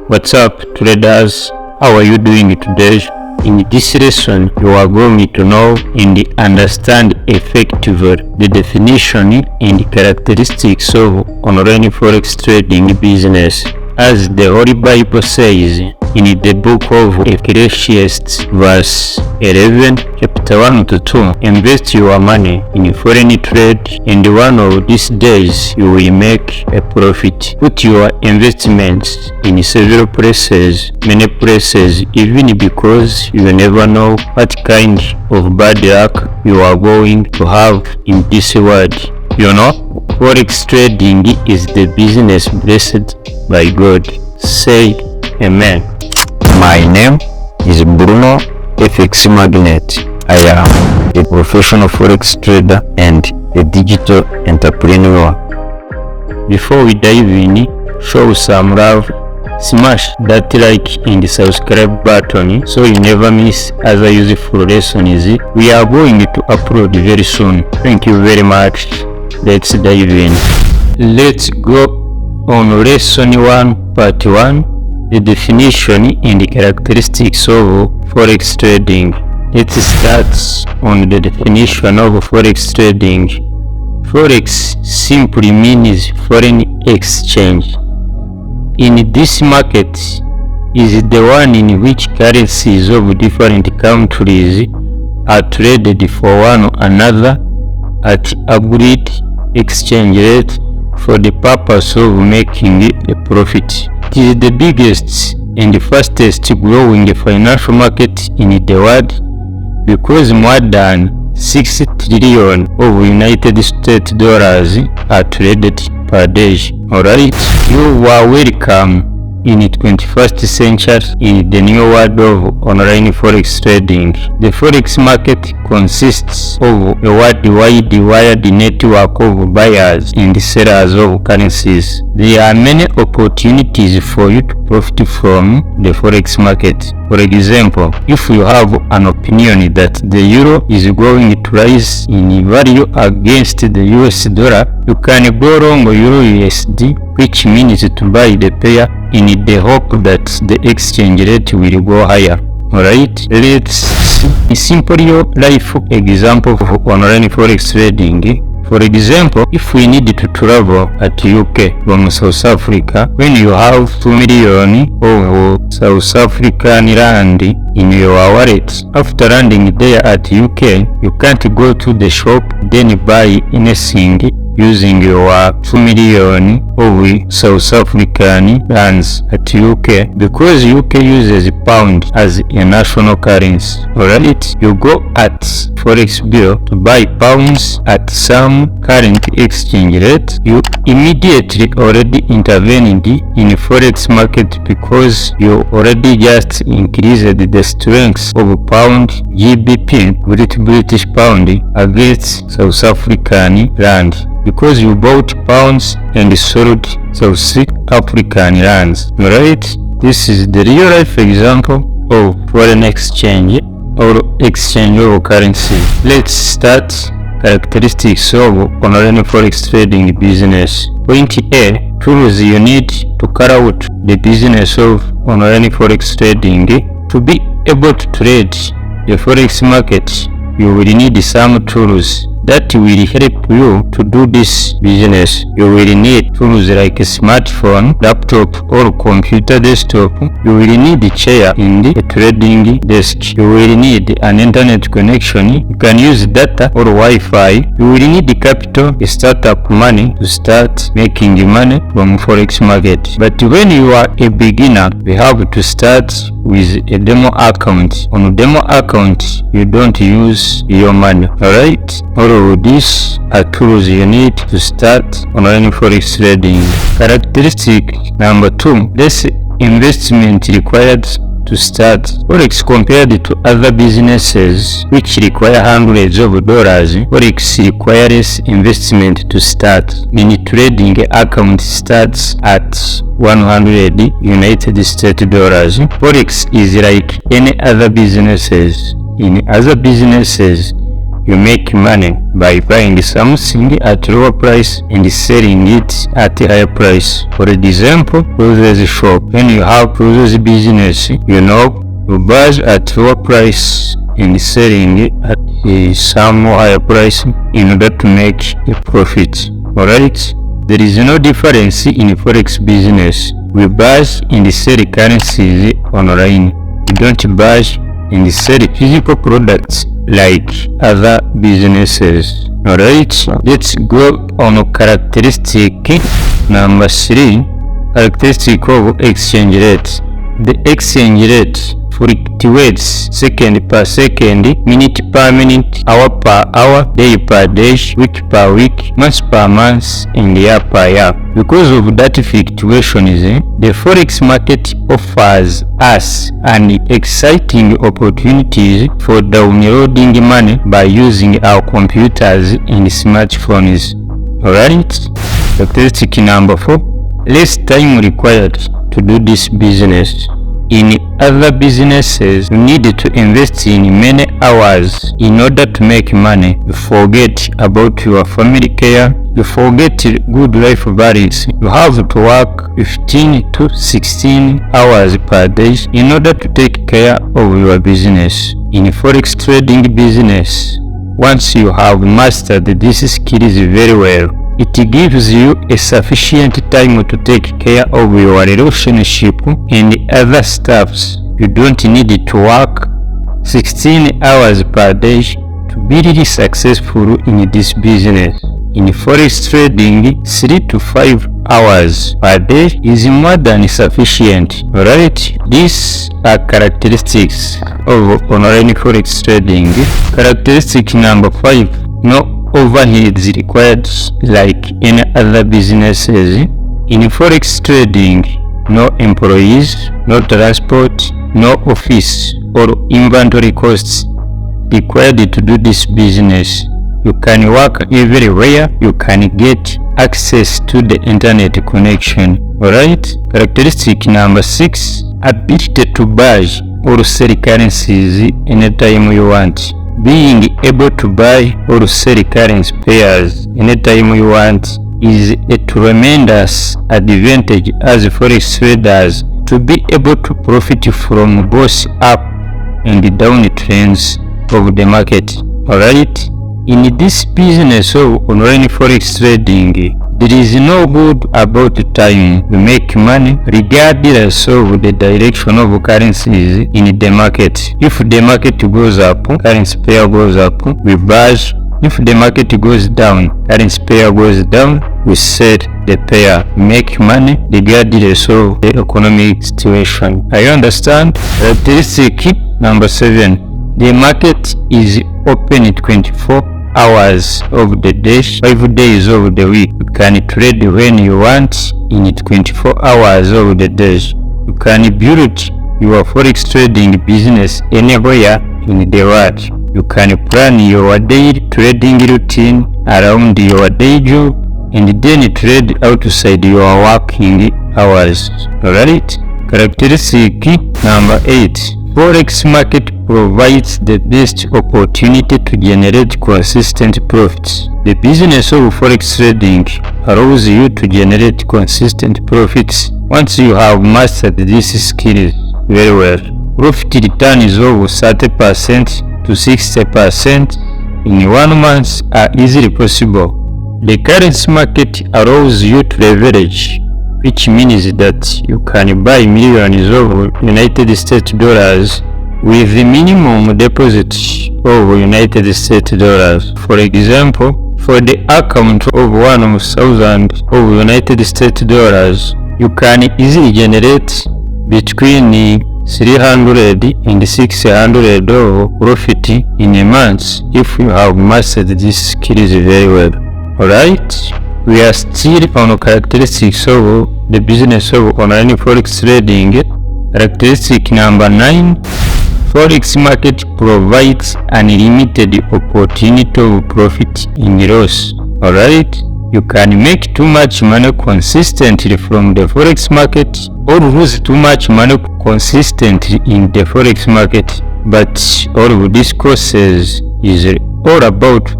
What's up, traders? How are you doing today? In this lesson, you are going to know and understand effectively the definition and characteristics of online forex trading business. As the Holy Bible says in the book of ECCLESIASTES verse 11, chapter 1 to 2, invest your money in foreign trade, and one of these days you will make a profit. Put your investments in several places, many places, even because you never know what kind of bad luck you are going to have in this world. You know, forex trading is the business blessed by God. Say amen. My name is Bruno FX Magnet. I am a professional forex trader and a digital entrepreneur. Before we dive in, show some love, smash that like and subscribe button so you never miss other useful lessons we are going to upload very soon. Thank you very much. Let's dive in. Let's go on lesson 1 part 1, the definition and the characteristics of forex trading. Let's start on the definition of forex trading. Forex simply means foreign exchange. In this market is the one in which currencies of different countries are traded for one another at agreed exchange rate for the purpose of making a profit. It is the biggest and fastest growing financial market in the world because more than 6 trillion of United States dollars are traded per day. Alright, you are welcome in the 21st century in the new world of online forex trading. The forex market consists of a worldwide wired network of buyers and sellers of currencies. There are many opportunities for you to profit from the forex market. For example, if you have an opinion that the euro is going to rise in value against the US dollar, you can go long euro USD, which means to buy the pair in the hope that the exchange rate will go higher. Alright, let's see a simple life example of online forex trading. For example, if we need to travel at UK from South Africa, when you have 2 million of South African rand in your wallet, after landing there at UK, you can't go to the shop then buy anything using your 2 million of South African rands at UK because UK uses pound as a national currency. Alright, you go at Forex Bureau to buy pounds at some current exchange rate. You immediately already intervened in Forex market because you already just increased the strength of pound GBP, British pound, against South African rand, because you bought pounds and sold South African rands. Right? This is the real life example of foreign exchange or exchange of currency. Let's start characteristics of online forex trading business. Point A, tools you need to carry out the business of online forex trading. To be able to trade the forex market, you will need some tools that will help you to do this business. You will need tools like a smartphone, laptop or computer desktop. You will need a chair in the trading desk. You will need an internet connection. You can use data or Wi-Fi. You will need capital, a startup money to start making money from forex market. But when you are a beginner, we have to start with a demo account. On a demo account, you don't use your money. Alright? All of these are tools you need to start online forex trading. Characteristic number 2, less investment required to start. Forex compared to other businesses which require hundreds of dollars, forex requires investment to start. Mini trading account starts at 100 United States dollars. Forex is like any other businesses. In other businesses, you make money by buying something at lower price and selling it at a higher price. For example, clothes shop. When you have clothes business, you buy at lower price and selling it at a some higher price in order to make a profit. Alright? There is no difference in Forex business. We buy and sell currencies online. We don't buy and sell physical products like other businesses. Alright, let's go on characteristic number 3, characteristic of exchange rate. The exchange rate fluctuates second per second, minute per minute, hour per hour, day per day, week per week, month per month, and year per year. Because of that fluctuations, the Forex market offers us an exciting opportunities for downloading money by using our computers and smartphones. Alright? Characteristic number 4, less time required to do this business. In other businesses, you need to invest in many hours in order to make money. You forget about your family care. You forget good life balance. You have to work 15 to 16 hours per day in order to take care of your business. In Forex trading business, once you have mastered these skills very well, it gives you a sufficient time to take care of your relationship and other stuffs. You don't need to work 16 hours per day to be really successful in this business. In Forex trading, 3 to 5 hours per day is more than sufficient. Alright, these are characteristics of online Forex trading. Characteristic number 5, no overheads required like any other businesses. In Forex trading, no employees, no transport, no office or inventory costs required to do this business. You can work everywhere. You can get access to the internet connection. Alright? Characteristic number 6, ability to buy or sell currencies anytime you want. Being able to buy or sell currency pairs anytime you want is a tremendous advantage as Forex traders to be able to profit from both up and down trends of the market. Alright? In this business of online Forex trading, there is no good about time. You make money regardless of the direction of currencies in the market. If the market goes up, currency pair goes up, we buy. If the market goes down, currency pair goes down, we sell the pair. Make money regardless of the economic situation. I understand. Characteristic number 7. The market is open 24 hours of the day, 5 days of the week. You can trade when you want in 24 hours of the day. You can build your Forex trading business anywhere in the world. You can plan your daily trading routine around your day job and then trade outside your working hours. Alright? Characteristic number 8. Forex market provides the best opportunity to generate consistent profits. The business of Forex trading allows you to generate consistent profits once you have mastered these skills very well. Profit returns of 30% to 60% in 1 month are easily possible. The currency market allows you to leverage, which means that you can buy millions of United States dollars with the minimum deposit of United States dollars. For example, for the account of 1,000 of United States dollars, you can easily generate between 300 and 600 of profit in a month if you have mastered these skills very well. Alright? We are still on characteristics of the business of online Forex trading. Characteristic number 9. Forex market provides unlimited opportunity of profit and loss. Alright? You can make too much money consistently from the Forex market or lose too much money consistently in the Forex market. But all of these courses is all about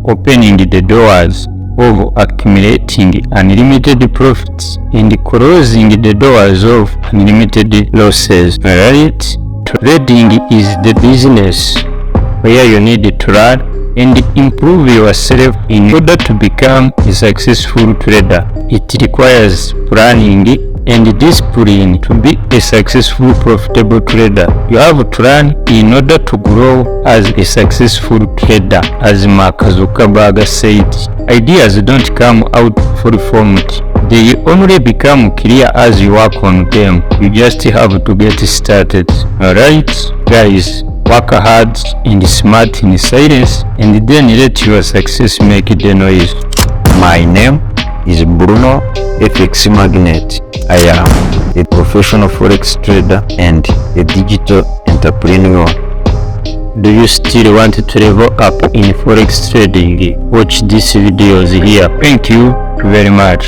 opening the doors of accumulating unlimited profits and closing the doors of unlimited losses. Alright? Trading is the business where you need to learn and improve yourself in order to become a successful trader. It requires planning and discipline to be a successful, profitable trader. You have to learn in order to grow as a successful trader. As Mark Zuckerberg said, ideas don't come out fully formed. They only become clear as you work on them. You just have to get started. Alright, guys, work hard and smart in silence, and then let your success make the noise. My name is Bruno FX Magnet. I am a professional Forex trader and a digital entrepreneur. Do you still want to level up in Forex trading? Watch these videos here. Thank you very much.